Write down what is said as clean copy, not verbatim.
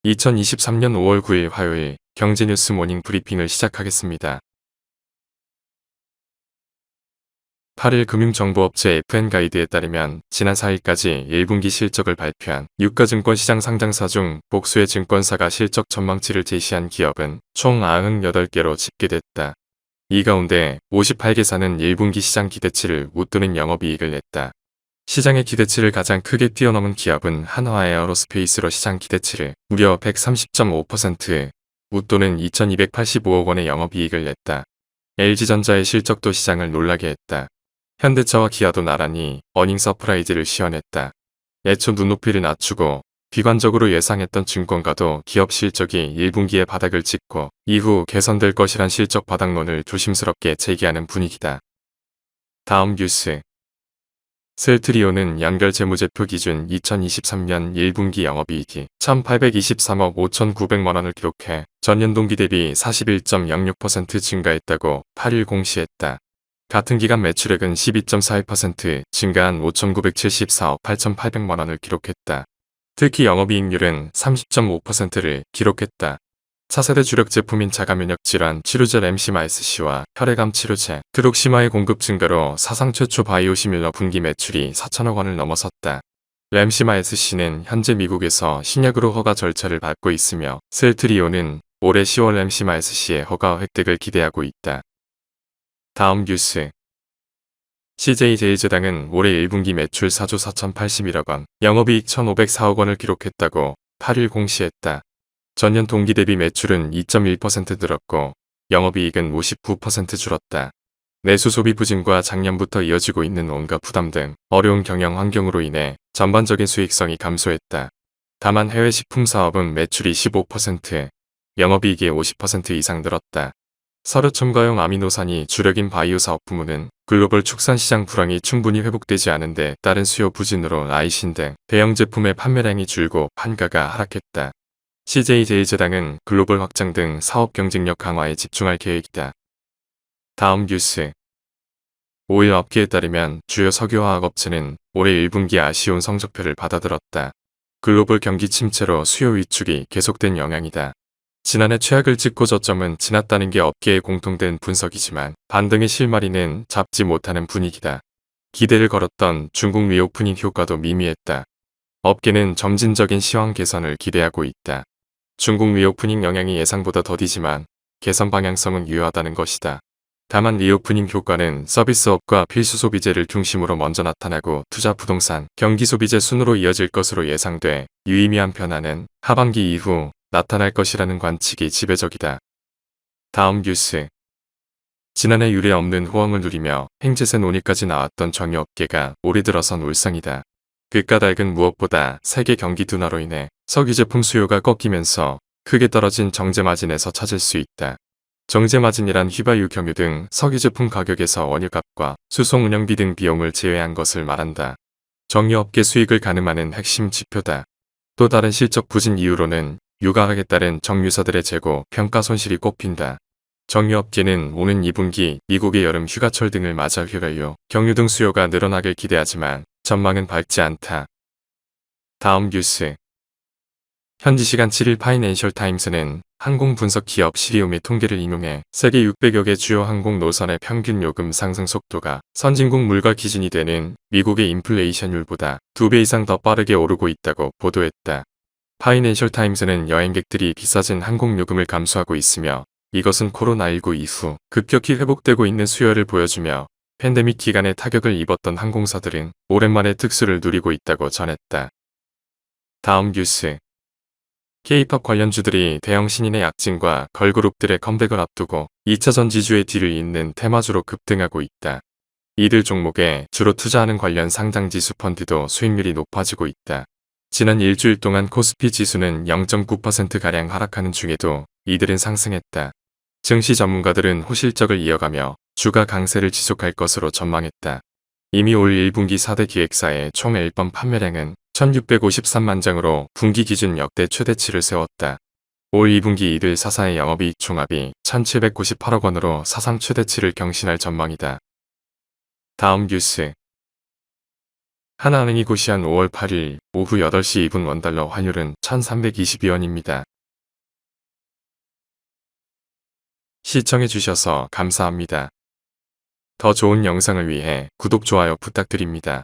2023년 5월 9일 화요일 경제뉴스 모닝 브리핑을 시작하겠습니다. 8일 금융정보업체 FN가이드에 따르면 지난 4일까지 1분기 실적을 발표한 유가증권 시장 상장사 중 복수의 증권사가 실적 전망치를 제시한 기업은 총 98개로 집계됐다. 이 가운데 58개사는 1분기 시장 기대치를 웃도는 영업이익을 냈다. 시장의 기대치를 가장 크게 뛰어넘은 기업은 한화에어로스페이스로 시장 기대치를 무려 130.5% 웃도는 2285억 원의 영업이익을 냈다. LG전자의 실적도 시장을 놀라게 했다. 현대차와 기아도 나란히 어닝 서프라이즈를 시현했다. 애초 눈높이를 낮추고 비관적으로 예상했던 증권가도 기업 실적이 1분기에 바닥을 찍고 이후 개선될 것이란 실적 바닥론을 조심스럽게 제기하는 분위기다. 다음 뉴스. 셀트리온은 연결재무제표 기준 2023년 1분기 영업이익이 1,823억 5,900만원을 기록해 전년 동기 대비 41.06% 증가했다고 8일 공시했다. 같은 기간 매출액은 12.42% 증가한 5,974억 8,800만원을 기록했다. 특히 영업이익률은 30.5%를 기록했다. 차세대 주력 제품인 자가면역 질환 치료제 램시마에스C와 혈액암 치료제 트룩시마의 공급 증가로 사상 최초 바이오시밀러 분기 매출이 4천억 원을 넘어섰다. 램시마에스C는 현재 미국에서 신약으로 허가 절차를 밟고 있으며 셀트리온은 올해 10월 램시마에스C의 허가 획득을 기대하고 있다. 다음 뉴스. CJ제일제당은 올해 1분기 매출 4조 4,081억 원, 영업이익 1,504억 원을 기록했다고 8일 공시했다. 전년 동기 대비 매출은 2.1% 늘었고 영업이익은 59% 줄었다. 내수 소비 부진과 작년부터 이어지고 있는 온갖 부담 등 어려운 경영 환경으로 인해 전반적인 수익성이 감소했다. 다만 해외 식품 사업은 매출이 15%, 영업이익이 50% 이상 늘었다. 서류 첨가용 아미노산이 주력인 바이오 사업 부문은 글로벌 축산시장 불황이 충분히 회복되지 않은데 따른 수요 부진으로 라이신 등 대형 제품의 판매량이 줄고 판가가 하락했다. CJ제일제당은 글로벌 확장 등 사업 경쟁력 강화에 집중할 계획이다. 다음 뉴스. 5일 업계에 따르면 주요 석유화학 업체는 올해 1분기 아쉬운 성적표를 받아들었다. 글로벌 경기 침체로 수요 위축이 계속된 영향이다. 지난해 최악을 찍고 저점은 지났다는 게 업계의 공통된 분석이지만 반등의 실마리는 잡지 못하는 분위기다. 기대를 걸었던 중국 리오프닝 효과도 미미했다. 업계는 점진적인 시황 개선을 기대하고 있다. 중국 리오프닝 영향이 예상보다 더디지만 개선 방향성은 유효하다는 것이다. 다만 리오프닝 효과는 서비스업과 필수 소비재를 중심으로 먼저 나타나고 투자 부동산, 경기 소비재 순으로 이어질 것으로 예상돼 유의미한 변화는 하반기 이후 나타날 것이라는 관측이 지배적이다. 다음 뉴스. 지난해 유례 없는 호황을 누리며 행제세 논의까지 나왔던 정유업계가 올해 들어선 울상이다. 그 까닭은 무엇보다 세계 경기 둔화로 인해 석유 제품 수요가 꺾이면서 크게 떨어진 정제마진에서 찾을 수 있다. 정제마진이란 휘발유 경유 등 석유 제품 가격에서 원유값과 수송 운영비 등 비용을 제외한 것을 말한다. 정유업계 수익을 가늠하는 핵심 지표다. 또 다른 실적 부진 이유로는 유가락에 따른 정유사들의 재고 평가 손실이 꼽힌다. 정유업계는 오는 2분기 미국의 여름 휴가철 등을 맞아 휘발유, 경유 등 수요가 늘어나길 기대하지만 전망은 밝지 않다. 다음 뉴스. 현지 시간 7일 파이낸셜 타임스는 항공 분석 기업 시리움의 통계를 인용해 세계 600여 개 주요 항공 노선의 평균 요금 상승 속도가 선진국 물가 기준이 되는 미국의 인플레이션율보다 2배 이상 더 빠르게 오르고 있다고 보도했다. 파이낸셜 타임스는 여행객들이 비싸진 항공 요금을 감수하고 있으며 이것은 코로나19 이후 급격히 회복되고 있는 수요를 보여주며 팬데믹 기간에 타격을 입었던 항공사들은 오랜만에 특수를 누리고 있다고 전했다. 다음 뉴스. K-팝 관련주들이 대형 신인의 약진과 걸그룹들의 컴백을 앞두고 2차전 지주의 뒤를 잇는 테마주로 급등하고 있다. 이들 종목에 주로 투자하는 관련 상장지수 펀드도 수익률이 높아지고 있다. 지난 일주일 동안 코스피 지수는 0.9%가량 하락하는 중에도 이들은 상승했다. 증시 전문가들은 호실적을 이어가며 주가 강세를 지속할 것으로 전망했다. 이미 올 1분기 4대 기획사의 총 앨범 판매량은 1653만 장으로 분기 기준 역대 최대치를 세웠다. 올 2분기 이들 4사의 영업이익 총합이 1798억 원으로 사상 최대치를 경신할 전망이다. 다음 뉴스. 하나은행이 고시한 5월 8일 오후 8시 2분 원달러 환율은 1322원입니다. 시청해주셔서 감사합니다. 더 좋은 영상을 위해 구독, 좋아요 부탁드립니다.